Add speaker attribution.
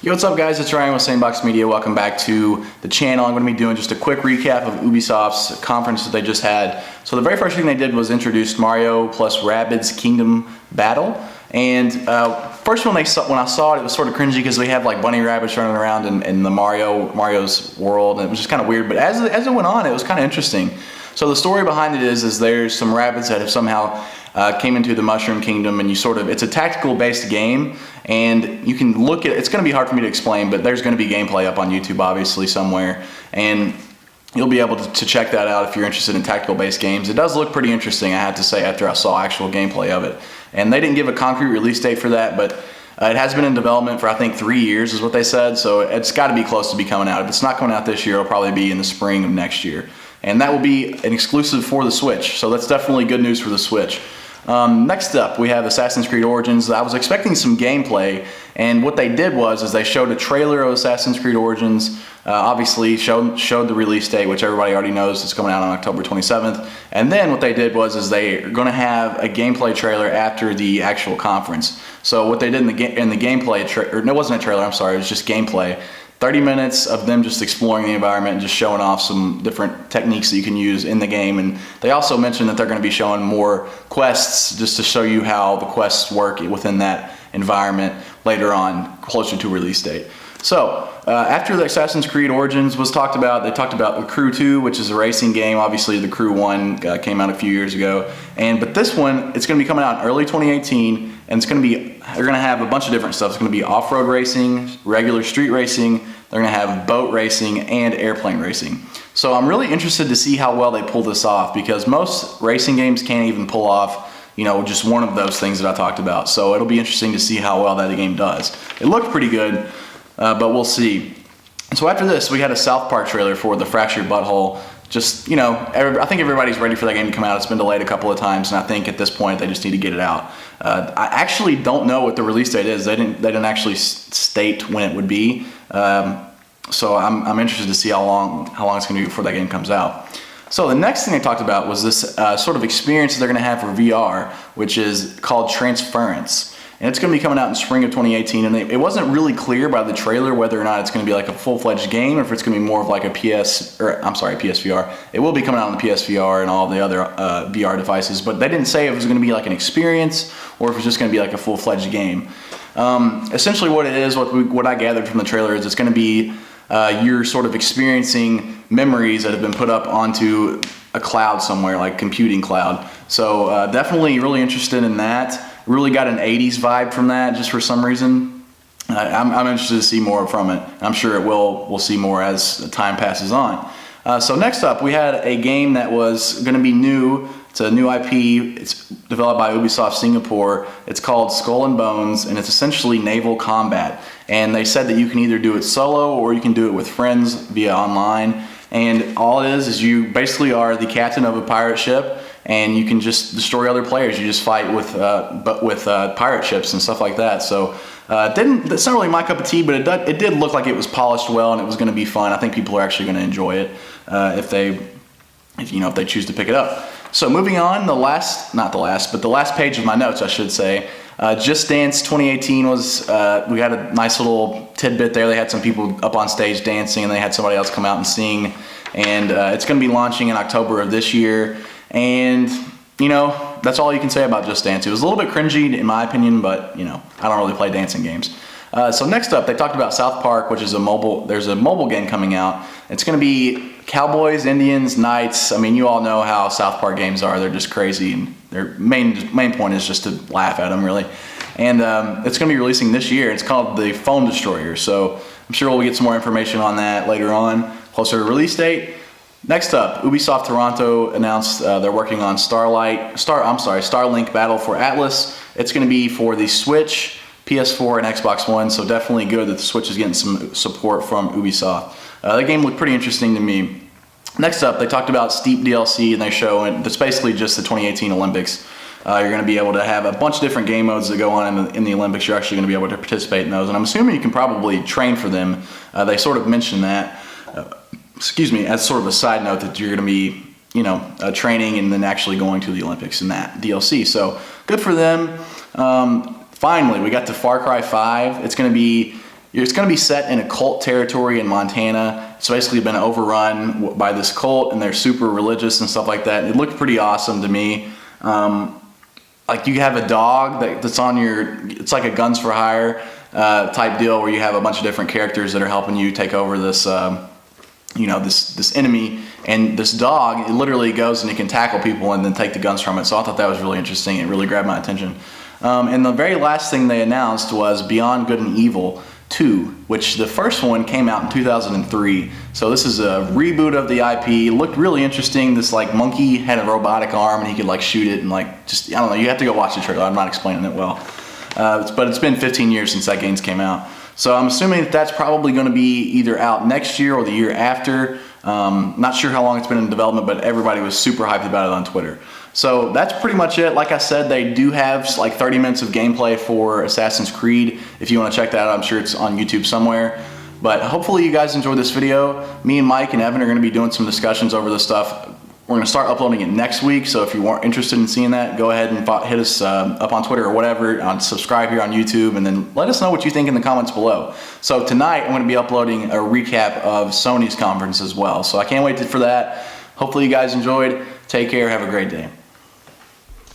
Speaker 1: Yo, what's up guys, it's Ryan with Sandbox Media. Welcome back to the channel. I'm going to be doing just a quick recap of Ubisoft's conference that they just had. So the very first thing they did was introduce Mario plus Rabbids Kingdom Battle. And first when I saw it, it was sort of cringy because we had like bunny rabbits running around in the Mario's world, and it was just kind of weird. But as it went on, it was kind of interesting. So the story behind it is there's some rabbits that have somehow came into the Mushroom Kingdom, and it's a tactical based game, and you can look at it's going to be hard for me to explain, but there's going to be gameplay up on YouTube obviously somewhere, and you'll be able to check that out if you're interested in tactical based games. It does look pretty interesting, I have to say, after I saw actual gameplay of it. And they didn't give a concrete release date for that, but it has been in development for I think 3 years is what they said, so it's got to be close to be coming out. If it's not coming out this year, it'll probably be in the spring of next year. And that will be an exclusive for the Switch, so that's definitely good news for the Switch. Next up, we have Assassin's Creed Origins. I was expecting some gameplay, and what they did was they showed a trailer of Assassin's Creed Origins, obviously showed the release date, which everybody already knows it's coming out on October 27th, and then what they did was they're going to have a gameplay trailer after the actual conference. So what they did in the gameplay, or no, it wasn't a trailer, I'm sorry, it was just gameplay. 30 minutes of them just exploring the environment and just showing off some different techniques that you can use in the game. And they also mentioned that they're going to be showing more quests just to show you how the quests work within that environment later on, closer to release date. So after the Assassin's Creed Origins was talked about, they talked about The Crew 2, which is a racing game. Obviously The Crew 1 came out a few years ago, but this one, it's going to be coming out in early 2018, and they're going to have a bunch of different stuff. It's going to be off-road racing, regular street racing, they're going to have boat racing, and airplane racing. So I'm really interested to see how well they pull this off, because most racing games can't even pull off just one of those things that I talked about. So it'll be interesting to see how well that game does. It looked pretty good, but we'll see. So after this, we had a South Park trailer for The Fractured Butthole. I think everybody's ready for that game to come out. It's been delayed a couple of times, and I think at this point they just need to get it out. I actually don't know what the release date is. They didn't actually state when it would be. So I'm interested to see how long it's going to be before that game comes out. So the next thing they talked about was this sort of experience that they're going to have for VR, which is called Tranference. And it's going to be coming out in spring of 2018, and it wasn't really clear by the trailer whether or not it's going to be like a full-fledged game or if it's going to be more of like a PSVR. It will be coming out on the PSVR and all the other VR devices, but they didn't say if it was going to be like an experience or if it's just going to be like a full-fledged game. Essentially what it is, what I gathered from the trailer, is it's going to be you're sort of experiencing memories that have been put up onto a cloud somewhere, like computing cloud. So definitely really interested in that. Really got an 80s vibe from that, just for some reason. I'm interested to see more from it. I'm sure we'll see more as time passes on. So next up, we had a game that was going to be new. It's a new IP. It's developed by Ubisoft Singapore. It's called Skull and Bones, and it's essentially naval combat. And they said that you can either do it solo or you can do it with friends via online. And all it is you basically are the captain of a pirate ship, and you can just destroy other players. You just fight with pirate ships and stuff like that. So it's not really my cup of tea, but it did look like it was polished well, and it was going to be fun. I think people are actually going to enjoy it if they choose to pick it up. So moving on, the last page of my notes, I should say. Just Dance 2018 was, we had a nice little tidbit there. They had some people up on stage dancing, and they had somebody else come out and sing. And it's going to be launching in October of this year. And, that's all you can say about Just Dance. It was a little bit cringy in my opinion, but, I don't really play dancing games. So next up, they talked about South Park, which is there's a mobile game coming out. It's going to be cowboys, Indians, knights. I mean, you all know how South Park games are. They're just crazy, and their main point is just to laugh at them, really. And it's going to be releasing this year. It's called the Phone Destroyer. So I'm sure we'll get some more information on that later on, closer to release date. Next up, Ubisoft Toronto announced they're working on Starlink Battle for Atlas. It's going to be for the Switch, PS4, and Xbox One, so definitely good that the Switch is getting some support from Ubisoft. That game looked pretty interesting to me. Next up, they talked about Steep DLC, and they show it's basically just the 2018 Olympics. You're going to be able to have a bunch of different game modes that go on in the Olympics. You're actually going to be able to participate in those, and I'm assuming you can probably train for them. They sort of mentioned that. As sort of a side note, that you're going to be, training and then actually going to the Olympics in that DLC. So good for them. Finally, we got to Far Cry 5. It's going to be It's going to be set in a cult territory in Montana. It's basically been overrun by this cult, and they're super religious and stuff like that. It looked pretty awesome to me. Like you have a dog that's on it's like a guns for hire type deal where you have a bunch of different characters that are helping you take over this, this enemy. And this dog, it literally goes and it can tackle people and then take the guns from it. So I thought that was really interesting. It really grabbed my attention. And the very last thing they announced was Beyond Good and Evil 2, which the first one came out in 2003. So this is a reboot of the IP. It looked really interesting. This like monkey had a robotic arm and he could like shoot it and like just, I don't know, you have to go watch the trailer. I'm not explaining it well. But it's been 15 years since that game came out. So I'm assuming that's probably going to be either out next year or the year after. Not sure how long it's been in development, but everybody was super hyped about it on Twitter. So that's pretty much it. Like I said, they do have like 30 minutes of gameplay for Assassin's Creed. If you want to check that out, I'm sure it's on YouTube somewhere. But hopefully you guys enjoyed this video. Me and Mike and Evan are going to be doing some discussions over this stuff. We're going to start uploading it next week. So if you aren't interested in seeing that, go ahead and hit us up on Twitter or whatever, subscribe here on YouTube, and then let us know what you think in the comments below. So tonight I'm going to be uploading a recap of Sony's conference as well. So I can't wait for that. Hopefully you guys enjoyed. Take care. Have a great day.